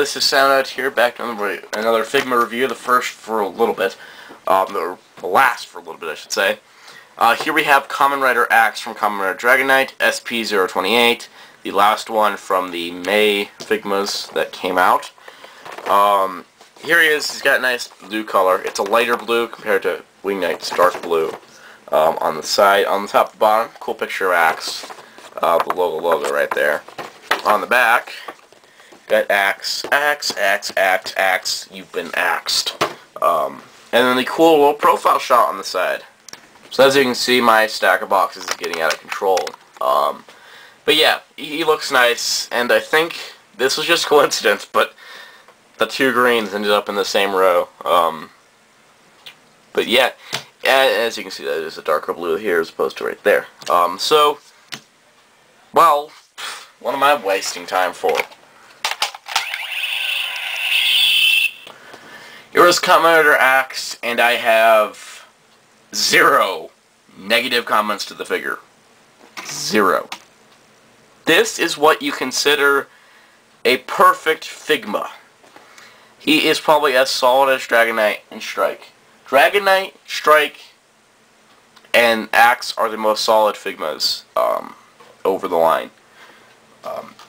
this is Soundout here, back to another Figma review, the first for a little bit, or the last for a little bit, I should say. Here we have Kamen Rider Axe from Kamen Rider Dragon Knight, SP028, the last one from the May Figmas that came out. Here he is, he's got a nice blue color. It's a lighter blue compared to Wing Knight's dark blue. On the side, on the top and bottom, cool picture of Axe, the logo right there. On the back, got Axe, you've been axed. And then the cool little profile shot on the side. So as you can see, my stack of boxes is getting out of control. But yeah, he looks nice, and I think this was just coincidence, but the two greens ended up in the same row. But yeah, as you can see, that is a darker blue here as opposed to right there. So, well, what am I wasting time for? Here is Kamen Rider Axe, and I have 0 negative comments to the figure. 0. This is what you consider a perfect Figma. He is probably as solid as Dragon Knight and Strike. Dragon Knight, Strike, and Axe are the most solid Figmas over the line.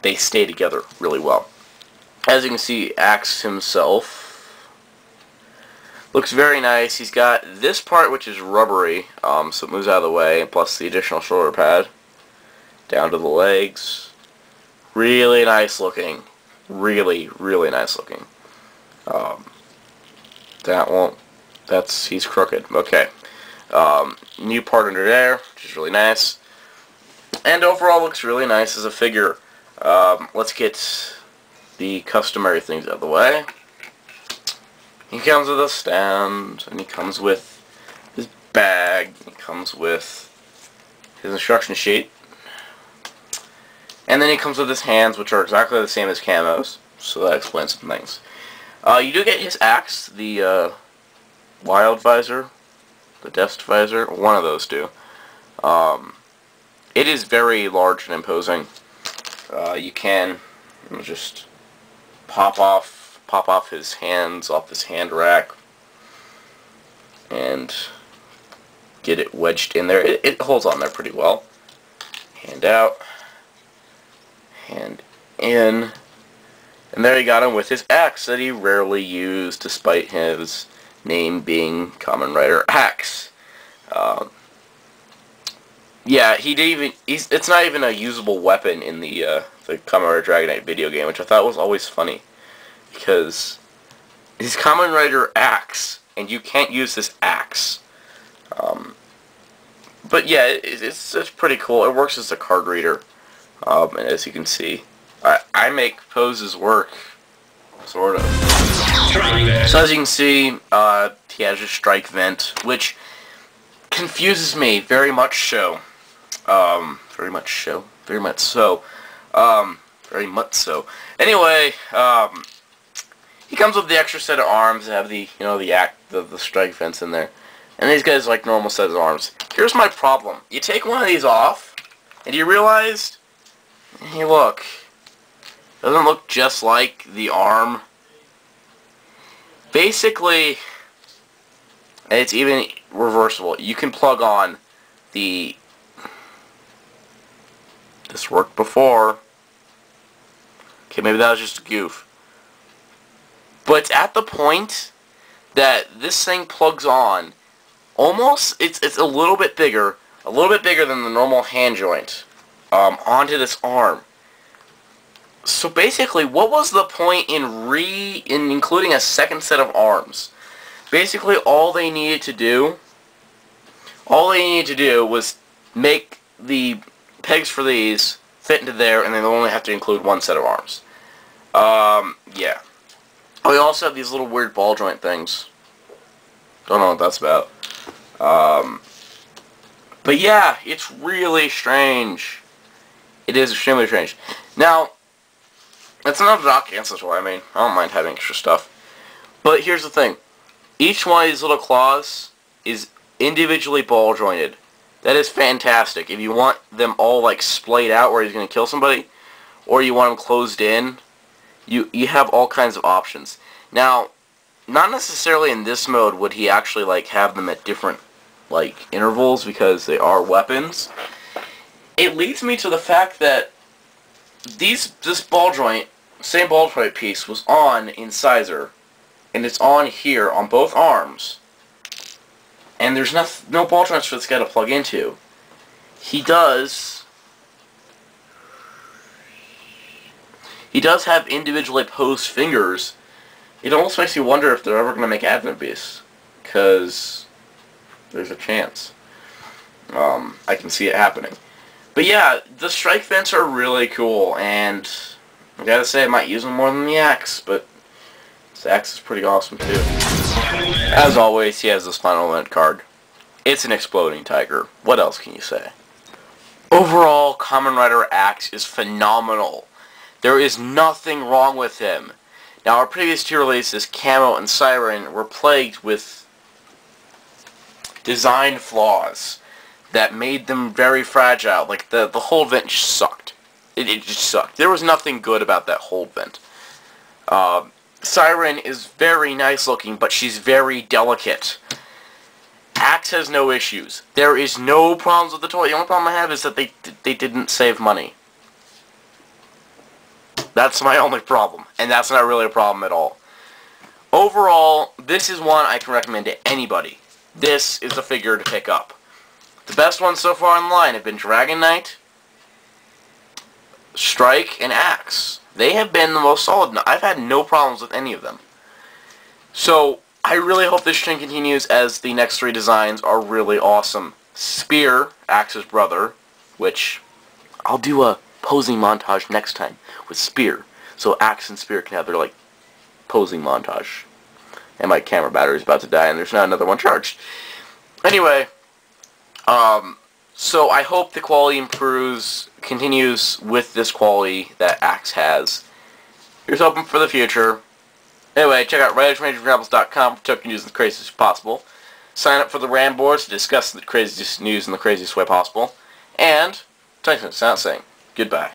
They stay together really well. As you can see, Axe himself looks very nice. He's got this part which is rubbery, so it moves out of the way, plus the additional shoulder pad down to the legs. Really nice looking. Really, really nice looking. He's crooked. Okay. New part under there, which is really nice. And overall looks really nice as a figure. Let's get the customary things out of the way. He comes with a stand, and he comes with his bag, he comes with his instruction sheet, and then he comes with his hands, which are exactly the same as Camo's, so that explains some things. You do get his axe, the Wild Visor, the Dest Visor, one of those two. It is very large and imposing. You can just pop off his hands off his hand rack and get it wedged in there. It holds on there pretty well. Hand out, hand in, and there you got him with his axe that he rarely used, despite his name being Kamen Rider Axe. Yeah, it's not even a usable weapon in the Kamen Rider Dragon Knight video game, which I thought was always funny. Because he's Kamen Rider Axe, and you can't use this axe. But yeah, it's pretty cool. It works as a card reader, and as you can see, I make poses work, sort of. So as you can see, he has a strike vent, which confuses me very much so. Very much so. Anyway, he comes with the extra set of arms that have the, the strike vents in there. And these guys like normal set of arms. Here's my problem. You take one of these off, and you realize, hey look, doesn't look just like the arm. Basically, it's even reversible. You can plug on the, this worked before. Okay, maybe that was just a goof. But it's at the point that this thing plugs on, almost, it's a little bit bigger than the normal hand joint, onto this arm. So basically, what was the point in including a second set of arms? Basically, all they needed to do was make the pegs for these fit into there, and then they'll only have to include one set of arms. Yeah. We also have these little weird ball joint things. Don't know what that's about. But yeah, it's really strange. It is extremely strange. Now, it's not a dock ancestor, I mean, I don't mind having extra stuff. But here's the thing. Each one of these little claws is individually ball jointed. That is fantastic. If you want them all like splayed out where he's going to kill somebody, or you want them closed in, you have all kinds of options. Now, not necessarily in this mode would he actually like have them at different like intervals because they are weapons. It leads me to the fact that this ball joint, same ball joint piece, was on incisor, and it's on here on both arms, and there's no ball joints for this guy to plug into. He does have individually posed fingers. It almost makes you wonder if they're ever going to make admin beasts, because there's a chance. I can see it happening. But yeah, the strike vents are really cool, and I gotta say I might use them more than the axe, but this axe is pretty awesome too. As always, he has this final event card. It's an exploding tiger. What else can you say? Overall, Kamen Rider Axe is phenomenal. There is nothing wrong with him. Now, our previous two releases, Camo and Siren, were plagued with design flaws that made them very fragile. Like, the whole vent just sucked. It just sucked. There was nothing good about that whole vent. Siren is very nice looking, but she's very delicate. Axe has no issues. There is no problems with the toy. The only problem I have is that they didn't save money. That's my only problem, and that's not really a problem at all. Overall, this is one I can recommend to anybody. This is a figure to pick up. The best ones so far in line have been Dragon Knight, Strike, and Axe. They have been the most solid. I've had no problems with any of them. So, I really hope this trend continues, as the next three designs are really awesome. Spear, Axe's brother, which I'll do a posing montage next time with Spear, so Axe and Spear can have their, like, posing montage. And my camera battery's about to die, and there's not another one charged. Anyway, so I hope the quality continues with this quality that Axe has. Here's hoping for the future. Anyway, check out writersmajorexamples.com for token news in the craziest way possible. Sign up for the RAM boards to discuss the craziest news in the craziest way possible. And, thanks for saying goodbye.